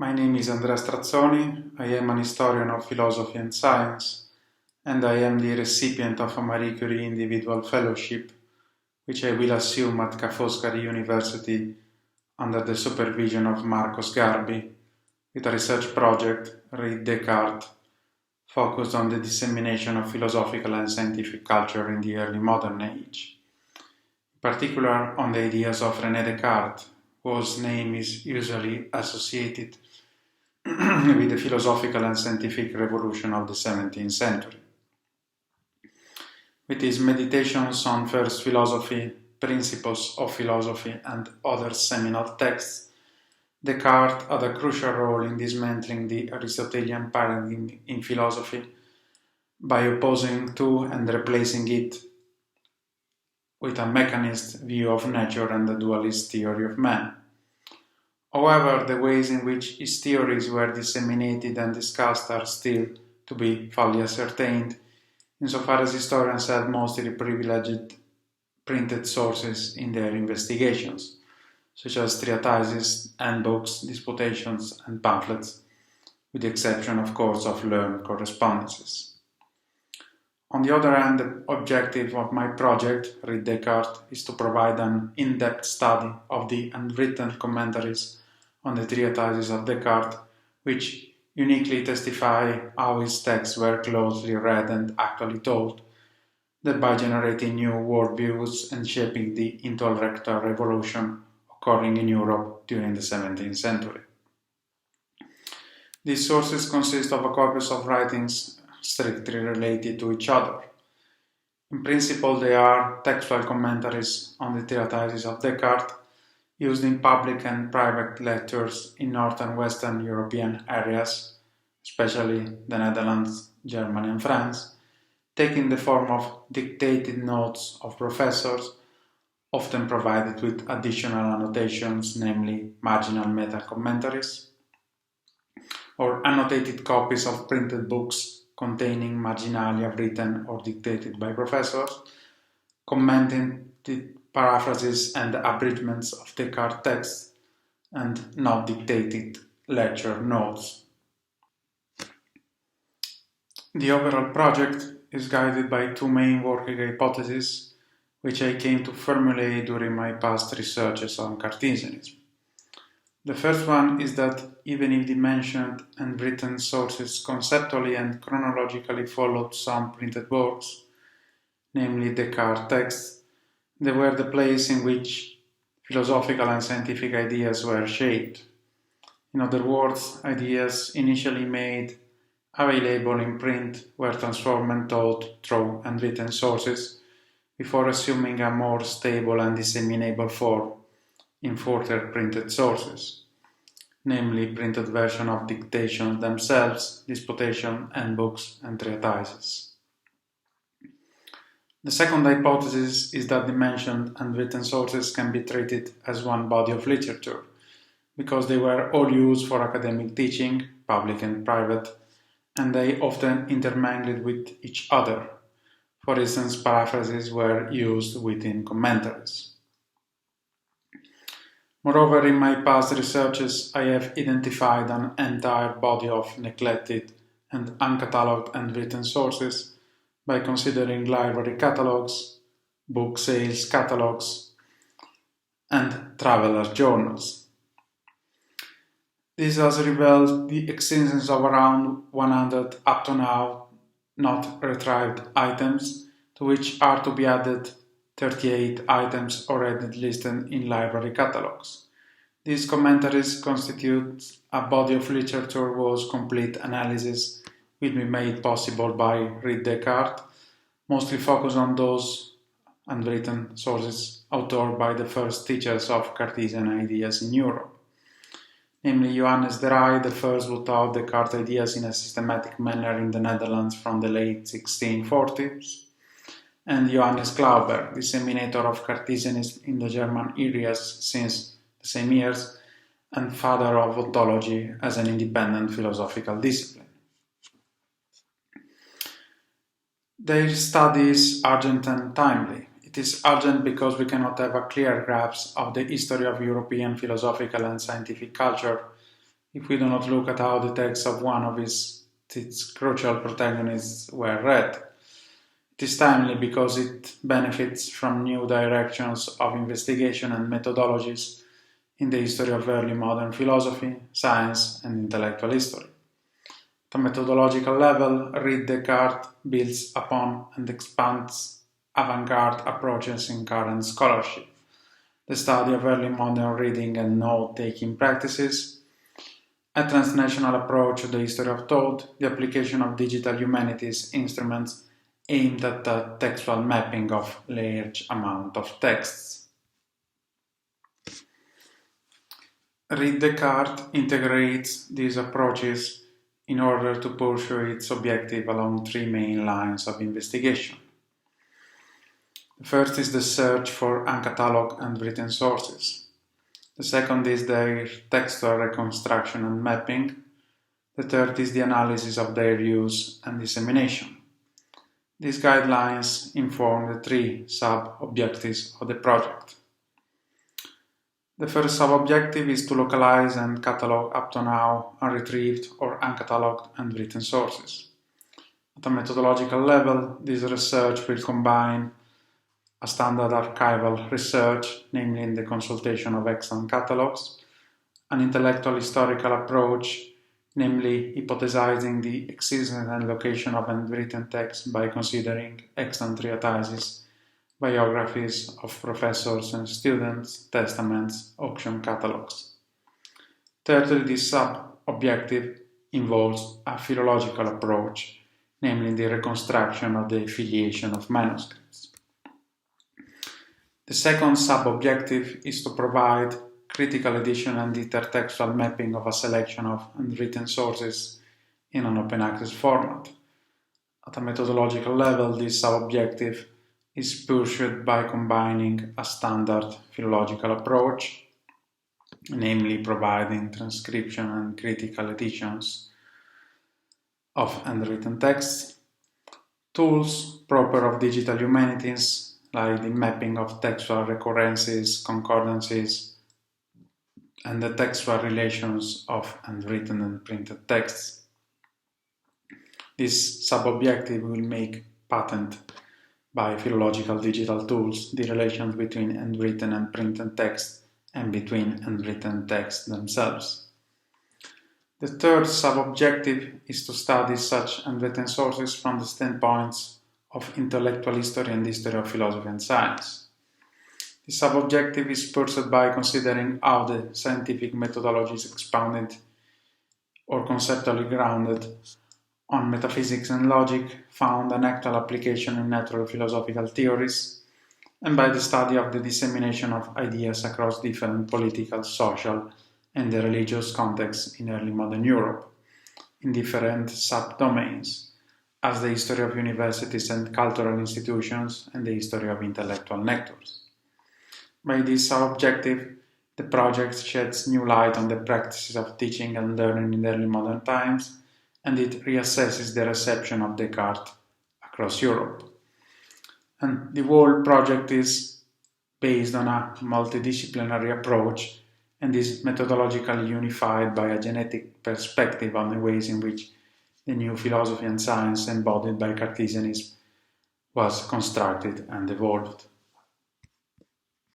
My name is Andrea Strazzoni. I am an historian of philosophy and science, and I am the recipient of a Marie Curie Individual Fellowship, which I will assume at Ca Foscari University under the supervision of Sgarbi, with a research project, RenéDescartes, focused on the dissemination of philosophical and scientific culture in the early modern age, in particular on the ideas of RenéDescartes, whose name is usually associated with the philosophical and scientific revolution of the 17th century. With his meditations on first philosophy, principles of philosophy, and other seminal texts, Descartes had a crucial role in dismantling the Aristotelian paradigm in philosophy by opposing to and replacing it with a mechanist view of nature and a dualist theory of man. However, the ways in which his theories were disseminated and discussed are still to be fully ascertained, insofar as historians had mostly privileged printed sources in their investigations, such as treatises, handbooks, disputations, and pamphlets, with the exception, of course, of learned correspondences. On the other hand, the objective of my project, RenéDescartes, is to provide an in-depth study of the handwritten commentaries on the treatises of Descartes, which uniquely testify how his texts were closely read and actually taught, thereby generating new worldviews and shaping the intellectual revolution occurring in Europe during the 17th century. These sources consist of a corpus of writings strictly related to each other. In principle, they are textual commentaries on the treatises of Descartes, used in public and private lectures in North and Western European areas, especially the Netherlands, Germany, and France, taking the form of dictated notes of professors, often provided with additional annotations, namely marginal meta-commentaries, or annotated copies of printed books containing marginalia written or dictated by professors, commenting the paraphrases and abridgments of Descartes' texts, and not dictated lecture notes. The overall project is guided by two main working hypotheses, which I came to formulate during my past researches on Cartesianism. The first one is that even if the mentioned and written sources conceptually and chronologically followed some printed works, namely Descartes' texts, they were the place in which philosophical and scientific ideas were shaped. In other words, ideas initially made available in print were transformed and taught through handwritten sources before assuming a more stable and disseminable form in further printed sources, namely printed versions of dictations themselves, disputation, handbooks, and treatises. The second hypothesis is that the mentioned handwritten sources can be treated as one body of literature, because they were all used for academic teaching, public and private, and they often intermingled with each other. For instance, paraphrases were used within commentaries. Moreover, in my past researches, I have identified an entire body of neglected and uncatalogued handwritten sources by considering library catalogs, book sales catalogs, and traveler journals. This has revealed the existence of around 100 up to now not retrieved items, to which are to be added 38 items already listed in library catalogs. These commentaries constitute a body of literature whose complete analysis will be made possible by RenéDescartes, mostly focused on those handwritten sources authored by the first teachers of Cartesian ideas in Europe, namely Johannes de Raey, the first who taught Descartes' ideas in a systematic manner in the Netherlands from the late 1640s, and Johannes Clauberg, disseminator of Cartesianism in the German areas since the same years, and father of ontology as an independent philosophical discipline. Their study is urgent and timely. It is urgent because we cannot have a clear grasp of the history of European philosophical and scientific culture if we do not look at how the texts of one of its crucial protagonists were read. It is timely because it benefits from new directions of investigation and methodologies in the history of early modern philosophy, science, and intellectual history. At a methodological level, RenéDescartes builds upon and expands avant-garde approaches in current scholarship, the study of early modern reading and note-taking practices, a transnational approach to the history of thought, the application of digital humanities instruments aimed at the textual mapping of large amount of texts. RenéDescartes integrates these approaches in order to pursue its objective along three main lines of investigation. The first is the search for uncatalogued and written sources. The second is their textual reconstruction and mapping. The third is the analysis of their use and dissemination. These guidelines inform the three sub-objectives of the project. The first sub-objective is to localize and catalog up to now unretrieved or uncatalogued and written sources. At a methodological level, this research will combine a standard archival research, namely in the consultation of extant catalogs, an intellectual historical approach, namely hypothesizing the existence and location of handwritten text by considering extant treatises, biographies of professors and students, testaments, auction catalogs. Thirdly, this sub-objective involves a philological approach, namely the reconstruction of the filiation of manuscripts. The second sub-objective is to provide critical edition and intertextual mapping of a selection of handwritten sources in an open access format. At a methodological level, this sub-objective is pursued by combining a standard philological approach, namely providing transcription and critical editions of handwritten texts, tools proper of digital humanities, like the mapping of textual recurrences, concordances, and the textual relations of handwritten and printed texts. This sub-objective will make patent by philological digital tools the relations between handwritten and printed text and between handwritten texts themselves. The third sub-objective is to study such handwritten sources from the standpoints of intellectual history and history of philosophy and science. The sub-objective is pursued by considering how the scientific methodology is expounded or conceptually grounded on metaphysics and logic found an actual application in natural philosophical theories, and by the study of the dissemination of ideas across different political, social, and religious contexts in early modern Europe, in different subdomains, as the history of universities and cultural institutions and the history of intellectual nectars. By this objective, the project sheds new light on the practices of teaching and learning in early modern times, and it reassesses the reception of Descartes across Europe. And the whole project is based on a multidisciplinary approach and is methodologically unified by a genetic perspective on the ways in which the new philosophy and science embodied by Cartesianism was constructed and evolved.